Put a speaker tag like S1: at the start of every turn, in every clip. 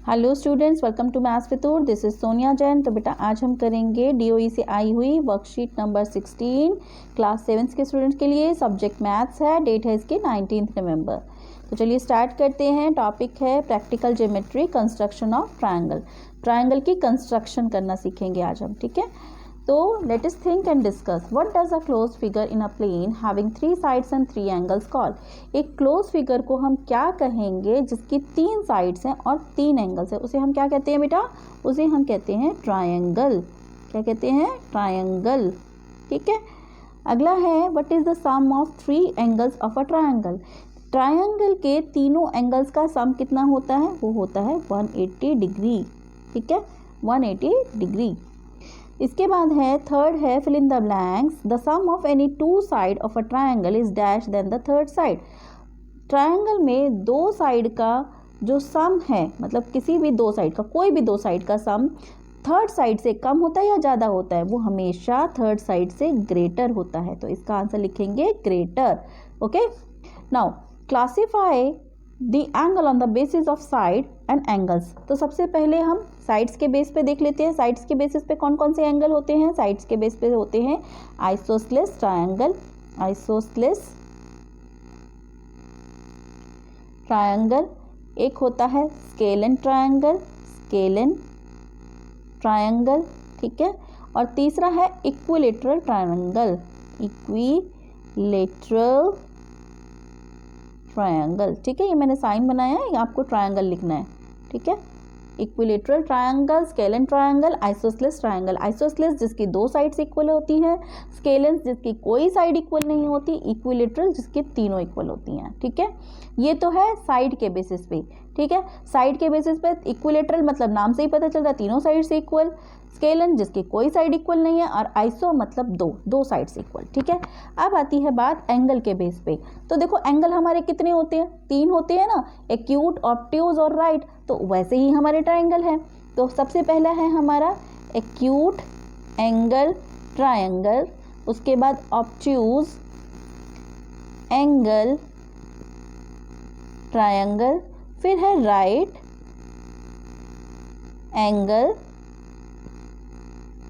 S1: Hello students, welcome to maths with this is Sonia Jain. तो बेटा आज हम करेंगे डीओई से आई हुई वर्कशीट नंबर 16 क्लास 7 के स्टूडेंट्स के लिए। सब्जेक्ट मैथ्स है, डेट है इसकी 19 नवंबर। तो चलिए स्टार्ट करते हैं। टॉपिक है practical geometry, construction of triangle. Triangle की कंस्ट्रक्शन करना सीखेंगे आज हम, ठीक है। तो let us think and discuss what does a close figure in a plane having 3 sides and 3 angles call. एक क्लोज फिगर को हम क्या कहेंगे जिसकी 3 साइड्स हैं और 3 एंगल्स हैं, उसे हम क्या कहते हैं बेटा? उसे हम कहते हैं ट्रायंगल। क्या कहते हैं? ट्रायंगल, ठीक है। अगला है what is the sum of 3 angles of a triangle. Triangle के तीनों एंगल्स का सम कितना होता है? वो होता है 180 डिग्री, ठीक है, 180 डिग्री। इसके बाद है थर्ड है fill in the blanks. The sum of any 2 side of a triangle is dash than the third side. Triangle में 2 साइड का जो सम है, मतलब किसी भी 2 साइड का, कोई भी 2 साइड का सम थर्ड साइड से कम होता है या ज़्यादा होता है? वो हमेशा थर्ड साइड से ग्रेटर होता है। तो इसका आंसर लिखेंगे greater. Okay, now classify the angle on the basis of side and angles. तो सबसे पहले हम साइड्स के बेस पे देख लेते हैं। साइड्स के बेसिस पे कौन कौन से एंगल होते हैं? साइड्स के बेस पे होते हैं आइसोसेलेस ट्रायंगल, आइसोसेलेस ट्रायंगल। एक होता है स्केलन ट्रायंगल, स्केलन ट्रायंगल, ठीक है। और तीसरा है इक्विलेटरल ट्रायंगल, इक्विलेटरल ट्रायंगल, ठीक है। ये मैंने साइन बनाया है, आपको ट्रायंगल लिखना है, ठीक है। Equilateral triangle, scalene triangle, isosceles triangle. Isosceles जिसकी 2 साइड्स इक्वल होती हैं, स्केलन जिसकी कोई साइड इक्वल नहीं होती, इक्विलेटरल जिसकी तीनों इक्वल होती हैं, ठीक है। ये तो है साइड के बेसिस पे, ठीक है। साइड के बेसिस पे इक्विलेटरल मतलब नाम से ही पता चलता है तीनों साइड से इक्वल, स्केलन जिसकी कोई साइड इक्वल नहीं है, और आइसो मतलब दो साइड से इक्वल, ठीक है। अब आती है बात एंगल के बेस पे। तो देखो एंगल हमारे कितने होते हैं? 3 होते हैं ना, एक्यूट, ऑब्ट्यूज और राइट। तो वैसे ही हमारे ट्रायंगल है। तो सबसे पहला है हमारा एक्यूट एंगल ट्रायंगल, उसके बाद ऑब्ट्यूज एंगल ट्रायंगल, फिर है राइट एंगल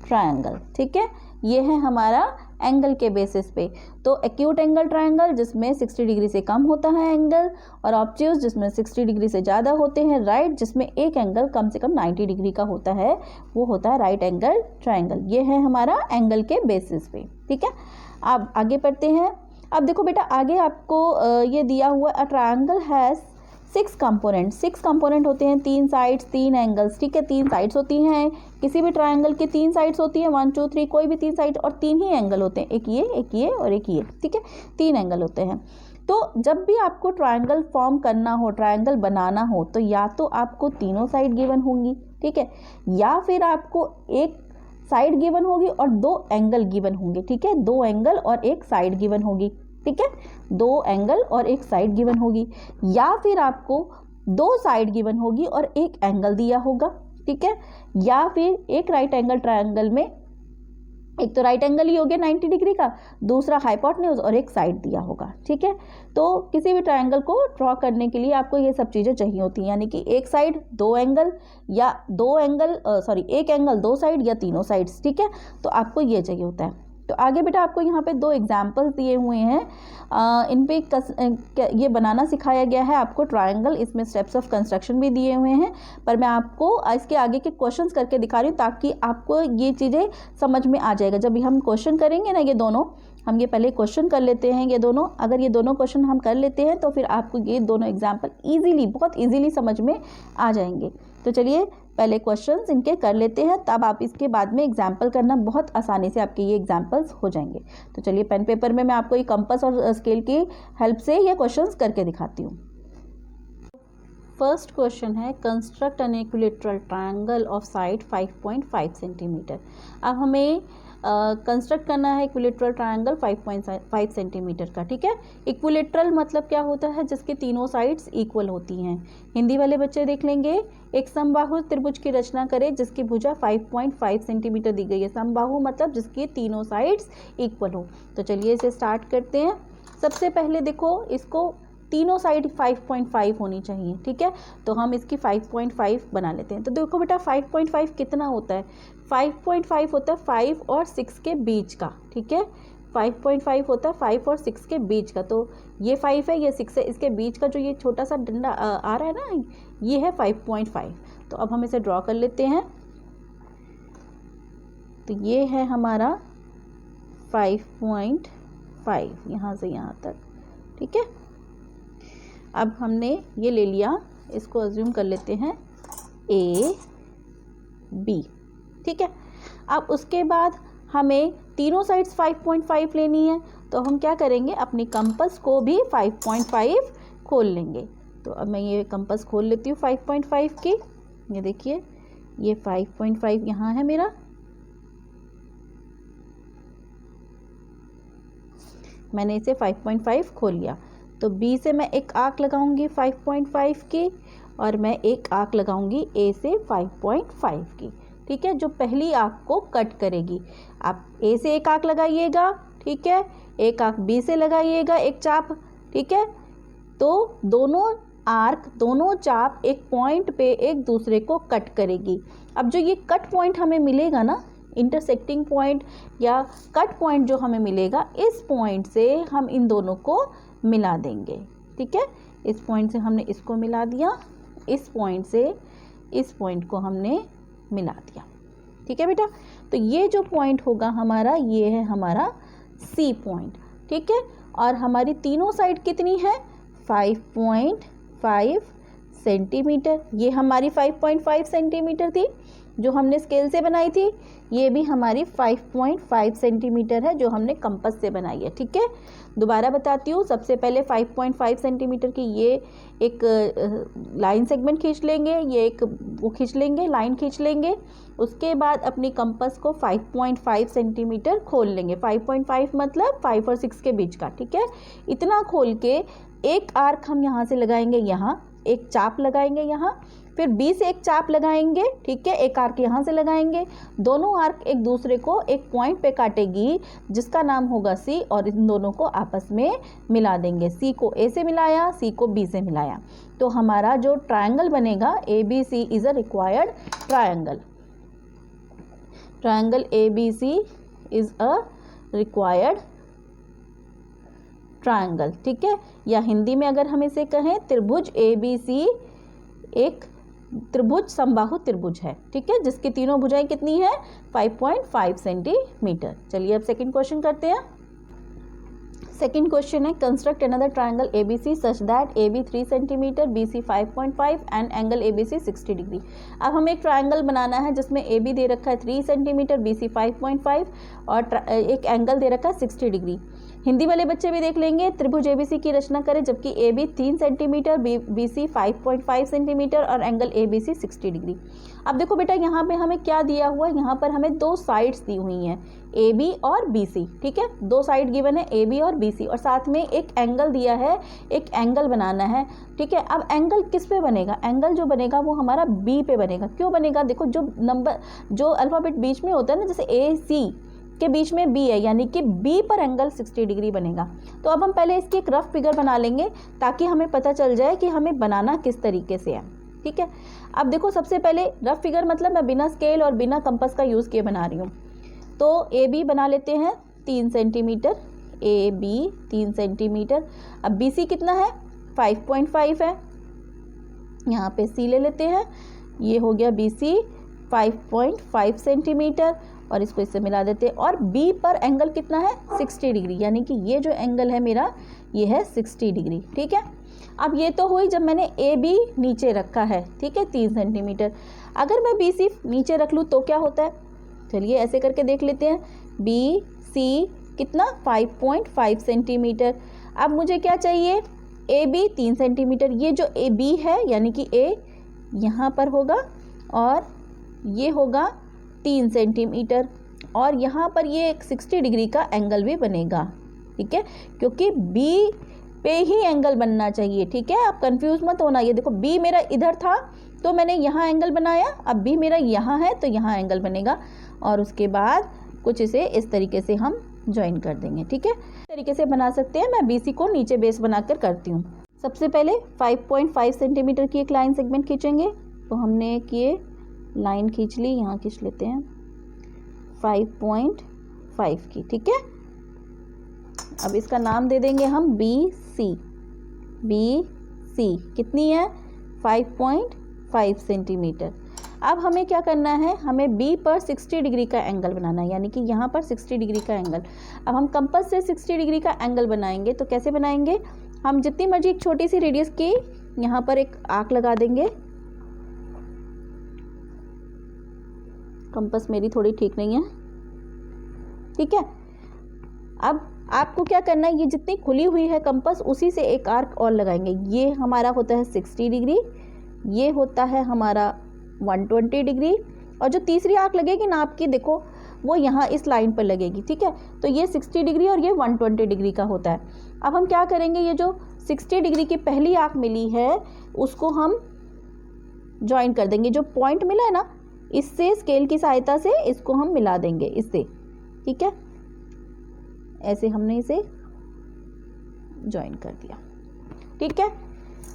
S1: ट्रायंगल, ठीक है। ये है हमारा एंगल के बेसिस पे। तो एक्यूट एंगल ट्रायंगल जिसमें 60 डिग्री से कम होता है एंगल, और ऑब्ट्यूज जिसमें 60 डिग्री से ज़्यादा होते हैं, राइट जिसमें एक एंगल कम से कम 90 डिग्री का होता है, वो होता है राइट एंगल ट्रायंगल। ये है हमारा एंगल के बेसिस पे, ठीक है। अब आगे बढ़ते हैं। अब देखो बेटा आगे आपको ये दिया हुआ a triangle has 6 component. 6 component होते हैं, 3 साइड्स 3 एंगल्स, ठीक है। 3 साइड्स होती हैं, किसी भी ट्रायंगल की 3 साइड्स होती हैं, 1 2 3 कोई भी 3 साइड, और 3 ही एंगल होते हैं, एक ये और एक ये, ठीक है। 3 एंगल होते हैं। तो जब भी आपको ट्रायंगल फॉर्म करना हो, ट्रायंगल बनाना हो, तो या तो आपको तीनों साइड गिवन होंगी, ठीक है, या फिर आपको एक साइड गिवन होगी और 2 एंगल गिवन होंगे, ठीक है। 2 एंगल और एक साइड गिवन होगी, ठीक है। 2 एंगल और एक साइड गिवन होगी, या फिर आपको 2 साइड गिवन होगी और एक एंगल दिया होगा, ठीक है। या फिर एक राइट एंगल ट्रायंगल में एक तो राइट एंगल ही हो गया 90 डिग्री का, दूसरा हाइपोटेन्यूज और एक साइड दिया होगा, ठीक है। तो किसी भी ट्रायंगल को ड्रॉ करने के लिए आपको ये सब चीज़ें चाहिए होती हैं, यानी कि एक साइड 2 एंगल, या एक एंगल 2 साइड, या तीनों साइड्स, ठीक है। तो आपको ये चाहिए होता है। तो आगे बेटा आपको यहाँ पे 2 एग्जाम्पल्स दिए हुए हैं, इन पे ये बनाना सिखाया गया है आपको ट्रायंगल। इसमें स्टेप्स ऑफ कंस्ट्रक्शन भी दिए हुए हैं, पर मैं आपको इसके आगे के क्वेश्चंस करके दिखा रही हूँ ताकि आपको ये चीज़ें समझ में आ जाएगा। जब हम क्वेश्चन करेंगे ना, ये दोनों हम ये पहले क्वेश्चन कर लेते हैं, ये दोनों अगर ये दोनों क्वेश्चन हम कर लेते हैं तो फिर आपको ये दोनों एग्जाम्पल ईजिली, बहुत ईजिली समझ में आ जाएंगे। तो चलिए पहले क्वेश्चंस इनके कर लेते हैं, तब आप इसके बाद में एग्जाम्पल करना बहुत आसानी से आपके ये एग्जाम्पल्स हो जाएंगे। तो चलिए पेन पेपर में मैं आपको ये कंपास और स्केल की हेल्प से ये क्वेश्चंस करके दिखाती हूँ। फर्स्ट क्वेश्चन है construct an equilateral triangle of side 5.5 centimetre. अब हमें कंस्ट्रक्ट करना है इक्विलेटरल ट्रायंगल 5.5 सेंटीमीटर का, ठीक है। इक्विलेटरल मतलब क्या होता है? जिसके तीनों साइड्स इक्वल होती हैं। हिंदी वाले बच्चे देख लेंगे, एक समबाहु त्रिभुज की रचना करें जिसकी भुजा 5.5 सेंटीमीटर दी गई है। समबाहु मतलब जिसकी तीनों साइड्स इक्वल हो। तो चलिए इसे स्टार्ट करते हैं। सबसे पहले देखो, इसको तीनों साइड 5.5 होनी चाहिए, ठीक है। तो हम इसकी 5.5 बना लेते हैं। तो देखो बेटा 5.5 कितना होता है, 5.5 होता है 5 और 6 के बीच का, ठीक है। 5.5 होता है 5 और 6 के बीच का। तो ये 5 है, ये 6 है, इसके बीच का जो ये छोटा सा डंडा आ रहा है ना, ये है 5.5। तो अब हम इसे ड्रॉ कर लेते हैं। तो ये है हमारा 5.5 यहाँ से यहाँ तक, ठीक है। अब हमने ये ले लिया, इसको अज्यूम कर लेते हैं AB, ठीक है। अब उसके बाद हमें तीनों साइड्स 5.5 लेनी है, तो हम क्या करेंगे, अपनी कंपास को भी 5.5 खोल लेंगे। तो अब मैं ये कंपास खोल लेती हूँ 5.5 की। ये देखिए ये 5.5 यहाँ है मेरा, मैंने इसे 5.5 खोल लिया। तो B से मैं एक आर्क लगाऊंगी 5.5 की, और मैं एक आर्क लगाऊंगी A से 5.5 की, ठीक है, जो पहली आर्क को कट करेगी। आप A से एक आर्क लगाइएगा, ठीक है, एक आर्क B से लगाइएगा एक चाप, ठीक है। तो दोनों आर्क, दोनों चाप एक पॉइंट पे एक दूसरे को कट करेगी। अब जो ये कट पॉइंट हमें मिलेगा ना, इंटरसेक्टिंग पॉइंट या कट पॉइंट जो हमें मिलेगा, इस पॉइंट से हम इन दोनों को मिला देंगे, ठीक है। इस पॉइंट से हमने इसको मिला दिया, इस पॉइंट से इस पॉइंट को हमने मिला दिया, ठीक है बेटा। तो ये जो पॉइंट होगा हमारा, ये है हमारा C पॉइंट, ठीक है। और हमारी तीनों साइड कितनी है, 5.5 सेंटीमीटर। ये हमारी 5.5 सेंटीमीटर थी जो हमने स्केल से बनाई थी, ये भी हमारी 5.5 सेंटीमीटर है जो हमने कंपास से बनाई है, ठीक है। दोबारा बताती हूँ, सबसे पहले 5.5 सेंटीमीटर की ये एक लाइन सेगमेंट खींच लेंगे, ये एक वो खींच लेंगे, लाइन खींच लेंगे। उसके बाद अपनी कंपास को 5.5 सेंटीमीटर खोल लेंगे। 5.5 मतलब 5 और 6 के बीच का, ठीक है। इतना खोल के एक आर्क हम यहाँ से लगाएंगे, यहाँ एक चाप लगाएंगे, यहाँ फिर B से एक चाप लगाएंगे, ठीक है, एक आर्क यहाँ से लगाएंगे। दोनों आर्क एक दूसरे को एक पॉइंट पे काटेगी जिसका नाम होगा C, और इन दोनों को आपस में मिला देंगे। C को A से मिलाया, C को B से मिलाया, तो हमारा जो ट्रायंगल बनेगा ABC is a required triangle. Triangle ABC is a required triangle, ठीक है। या हिंदी में अगर हम इसे कहें, त्रिभुज ABC एक त्रिभुज समबाहु त्रिभुज है, ठीक है, जिसकी तीनों भुजाएं कितनी है, 5.5 सेंटीमीटर। चलिए अब सेकंड क्वेश्चन करते हैं। सेकंड क्वेश्चन है, construct another triangle ABC such that AB 3 centimetre, BC 5.5 and angle ABC 60 degree. अब हमें एक ट्रायंगल बनाना है जिसमें AB दे रखा है 3 सेंटीमीटर, BC 5.5 और एक एंगल दे रखा है 60 डिग्री। हिंदी वाले बच्चे भी देख लेंगे। त्रिभुज ABC की रचना करें जबकि AB 3 सेंटीमीटर, BC 5.5 सेंटीमीटर और एंगल ABC 60 डिग्री। अब देखो बेटा यहाँ पे हमें क्या दिया हुआ है, यहाँ पर हमें दो साइड्स दी हुई हैं, AB और BC, ठीक है, दो साइड गिवन है AB और BC, और साथ में एक एंगल दिया है, एक एंगल बनाना है, ठीक है। अब एंगल किस पे बनेगा, एंगल जो बनेगा वो हमारा B पे बनेगा। क्यों बनेगा, देखो जो नंबर, जो अल्फ़ाबेट बीच में होता है ना, जैसे AC के बीच में B है, यानी कि B पर एंगल 60 डिग्री बनेगा। तो अब हम पहले इसकी एक रफ फिगर बना लेंगे ताकि हमें पता चल जाए कि हमें बनाना किस तरीके से है, ठीक है। अब देखो सबसे पहले रफ फिगर मतलब मैं बिना स्केल और बिना कंपास का यूज़ किए बना रही हूँ। तो AB बना लेते हैं 3 सेंटीमीटर, AB 3 सेंटीमीटर। अब BC कितना है, 5.5 है, यहाँ पे C ले लेते हैं, ये हो गया BC 5.5 सेंटीमीटर, और इसको इससे मिला देते हैं। और B पर एंगल कितना है, 60 डिग्री, यानी कि ये जो एंगल है मेरा ये है 60 डिग्री, ठीक है। अब ये तो हुई जब मैंने AB नीचे रखा है, ठीक है, 3 सेंटीमीटर। अगर मैं BC नीचे रख लूँ तो क्या होता है, चलिए ऐसे करके देख लेते हैं। BC कितना, 5.5 सेंटीमीटर। अब मुझे क्या चाहिए, AB 3 सेंटीमीटर। ये जो AB है यानी कि A यहाँ पर होगा और ये होगा 3 सेंटीमीटर, और यहाँ पर ये एक 60 डिग्री का एंगल भी बनेगा, ठीक है, क्योंकि B पे ही एंगल बनना चाहिए, ठीक है। आप कंफ्यूज मत होना। ये देखो B मेरा इधर था तो मैंने यहाँ एंगल बनाया, अब B मेरा यहाँ है तो यहाँ एंगल बनेगा, और उसके बाद कुछ इसे इस तरीके से हम ज्वाइन कर देंगे, ठीक है। इस तरीके से बना सकते हैं। मैं BC को नीचे बेस बनाकर करती हूँ। सबसे पहले 5.5 सेंटीमीटर की एक लाइन सेगमेंट खींचेंगे। तो हमने एक ये लाइन खींच ली, यहाँ खींच लेते हैं 5.5 की, ठीक है। अब इसका नाम दे देंगे हम BC। कितनी है? 5.5 सेंटीमीटर। अब हमें क्या करना है, हमें B पर 60 डिग्री का एंगल बनाना है, यानी कि यहाँ पर 60 डिग्री का एंगल। अब हम कंपास से 60 डिग्री का एंगल बनाएंगे, तो कैसे बनाएंगे, हम जितनी मर्जी एक छोटी सी रेडियस की यहाँ पर एक आर्क लगा देंगे। कंपास मेरी थोड़ी ठीक नहीं है, ठीक है। अब आपको क्या करना है, ये जितनी खुली हुई है कंपास, उसी से एक आर्क और लगाएंगे। ये हमारा होता है 60 डिग्री, ये होता है हमारा 120 डिग्री, और जो तीसरी आर्क लगेगी ना आपकी, देखो वो यहाँ इस लाइन पर लगेगी, ठीक है। तो ये 60 डिग्री और ये 120 डिग्री का होता है। अब हम क्या करेंगे, ये जो 60 डिग्री की पहली आर्क मिली है उसको हम ज्वाइन कर देंगे। जो पॉइंट मिला है ना, इससे स्केल की सहायता से इसको हम मिला देंगे इससे, ठीक है। ऐसे हमने इसे ज्वाइन कर दिया, ठीक है।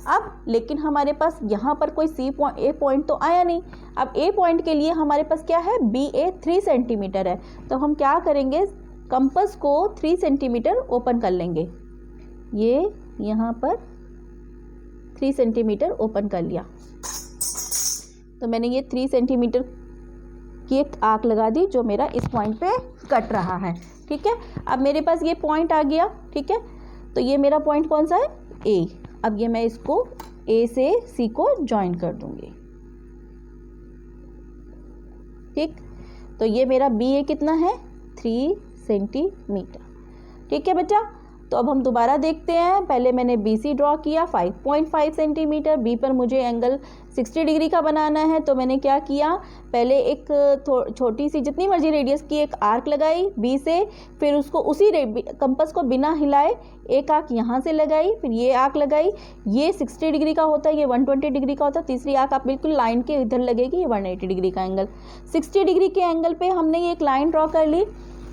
S1: अब लेकिन हमारे पास यहाँ पर कोई ए पॉइंट तो आया नहीं। अब ए पॉइंट के लिए हमारे पास क्या है, BA 3 सेंटीमीटर है। तो हम क्या करेंगे, कंपास को 3 सेंटीमीटर ओपन कर लेंगे। ये यहाँ पर 3 सेंटीमीटर ओपन कर लिया। तो मैंने ये 3 सेंटीमीटर की एक आर्क लगा दी जो मेरा इस पॉइंट पे कट रहा है, ठीक है। अब मेरे पास ये पॉइंट आ गया, ठीक है। तो ये मेरा पॉइंट कौन सा है, A। अब ये मैं इसको A से C को ज्वाइन कर दूंगी, ठीक। तो ये मेरा BA कितना है, 3 सेंटीमीटर, ठीक है बेटा। तो अब हम दोबारा देखते हैं। पहले मैंने BC ड्रॉ किया 5.5 सेंटीमीटर, B पर मुझे एंगल 60 डिग्री का बनाना है। तो मैंने क्या किया, पहले एक छोटी सी जितनी मर्जी रेडियस की एक आर्क लगाई B से, फिर उसको उसी कंपास को बिना हिलाए एक आर्क यहाँ से लगाई, फिर ये आर्क लगाई। ये 60 डिग्री का होता है, ये 120 डिग्री का होता है। तीसरी आर्क आप बिल्कुल लाइन के इधर लगेगी, ये 180 डिग्री का एंगल। 60 डिग्री के एंगल पे हमने ये एक लाइन ड्रॉ कर ली,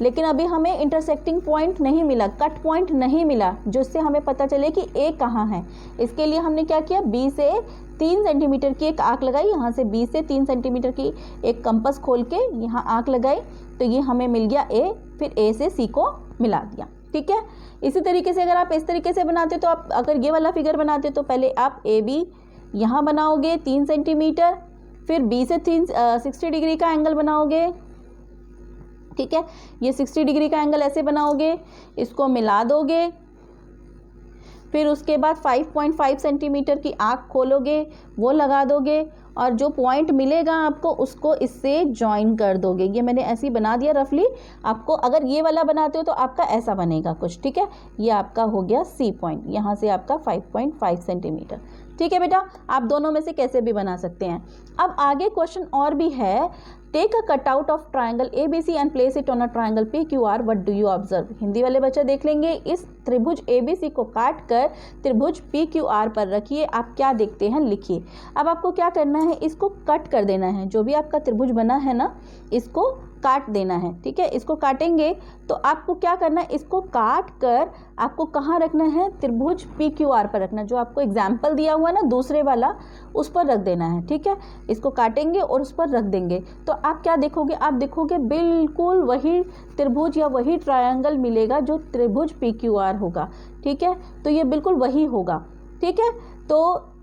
S1: लेकिन अभी हमें इंटरसेक्टिंग पॉइंट नहीं मिला, कट पॉइंट नहीं मिला, जिससे हमें पता चले कि A कहाँ है। इसके लिए हमने क्या किया, B से 3 सेंटीमीटर की एक आर्क लगाई, यहाँ से B से 3 सेंटीमीटर की एक कंपास खोल के यहाँ आर्क लगाई। तो ये हमें मिल गया A, फिर A से C को मिला दिया, ठीक है। इसी तरीके से अगर आप इस तरीके से बनाते तो आप अगर ये वाला फिगर बनाते तो पहले आप AB यहाँ बनाओगे 3 सेंटीमीटर, फिर B से 60 डिग्री का एंगल बनाओगे, ठीक है। ये 60 डिग्री का एंगल ऐसे बनाओगे, इसको मिला दोगे, फिर उसके बाद 5.5 सेंटीमीटर की आर्क खोलोगे, वो लगा दोगे, और जो पॉइंट मिलेगा आपको उसको इससे ज्वाइन कर दोगे। ये मैंने ऐसे ही बना दिया रफली। आपको अगर ये वाला बनाते हो तो आपका ऐसा बनेगा कुछ, ठीक है। ये आपका हो गया C पॉइंट, यहाँ से आपका 5.5 सेंटीमीटर, ठीक है बेटा। आप दोनों में से कैसे भी बना सकते हैं। अब आगे क्वेश्चन और भी है, take a cut out of triangle ABC and place it on a triangle PQR, what do you observe. Hindi वाले बच्चे देख लेंगे, इस त्रिभुज ABC को काट कर त्रिभुज PQR पर रखिए, आप क्या देखते हैं लिखिए। अब आपको क्या करना है, इसको कट कर देना है। जो भी आपका त्रिभुज बना है ना, इसको काट देना है, ठीक है। इसको काटेंगे तो आपको क्या करना है, इसको काट कर आपको कहाँ रखना है, त्रिभुज PQR पर रखना है। जो आपको एग्जाम्पल दिया हुआ है ना दूसरे वाला, उस पर रख देना है, ठीक है। इसको काटेंगे और उस पर रख देंगे तो आप क्या देखोगे, आप देखोगे बिल्कुल वही त्रिभुज या वही ट्रायंगल मिलेगा जो त्रिभुज PQR होगा, ठीक है। तो ये बिल्कुल वही होगा, ठीक है। तो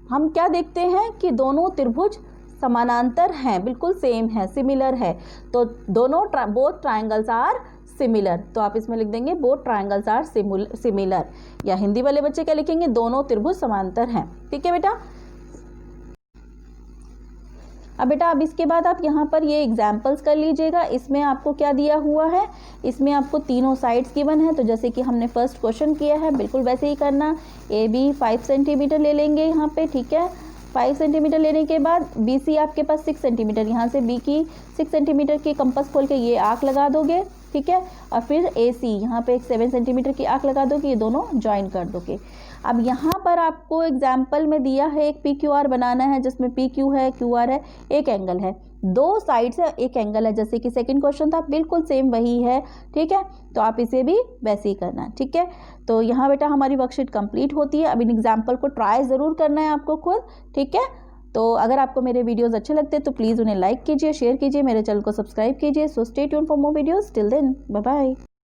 S1: हम क्या देखते हैं कि दोनों त्रिभुज समानांतर हैं, बिल्कुल सेम है, सिमिलर है। तो दोनों बोथ ट्रायंगल्स आर सिमिलर। तो आप इसमें लिख देंगे बोथ ट्रायंगल्स आर सिमिलर, या हिंदी वाले बच्चे क्या लिखेंगे, दोनों त्रिभुज समांतर हैं, ठीक है बेटा। अब बेटा अब इसके बाद आप यहाँ पर ये एग्जाम्पल्स कर लीजिएगा। इसमें आपको क्या दिया हुआ है, इसमें आपको तीनों साइड्स गिवन है। तो जैसे कि हमने फर्स्ट क्वेश्चन किया है, बिल्कुल वैसे ही करना। AB 5 सेंटीमीटर ले लेंगे यहाँ पे, ठीक है। 5 सेंटीमीटर लेने के बाद BC आपके पास 6 सेंटीमीटर, यहाँ से B की 6 सेंटीमीटर की कंपास खोल के ये आर्क लगा दोगे, ठीक है। और फिर AC यहाँ पे एक 7 सेंटीमीटर की आर्क लगा दोगे, ये दोनों ज्वाइन कर दोगे। अब यहाँ पर आपको एग्जाम्पल में दिया है एक पी क्यू आर बनाना है जिसमें पी क्यू है, क्यू आर है, एक एंगल है, दो साइड से एक एंगल है, जैसे कि सेकंड क्वेश्चन था बिल्कुल सेम वही है, ठीक है। तो आप इसे भी वैसे ही करना, ठीक है। तो यहाँ बेटा हमारी वर्कशीट कंप्लीट होती है। अब इन एग्जाम्पल को ट्राई ज़रूर करना है आपको खुद, ठीक है। तो अगर आपको मेरे वीडियोस अच्छे लगते हैं तो प्लीज़ उन्हें लाइक कीजिए, शेयर कीजिए, मेरे चैनल को सब्सक्राइब कीजिए। So stay tune for more videos. Till then bye bye.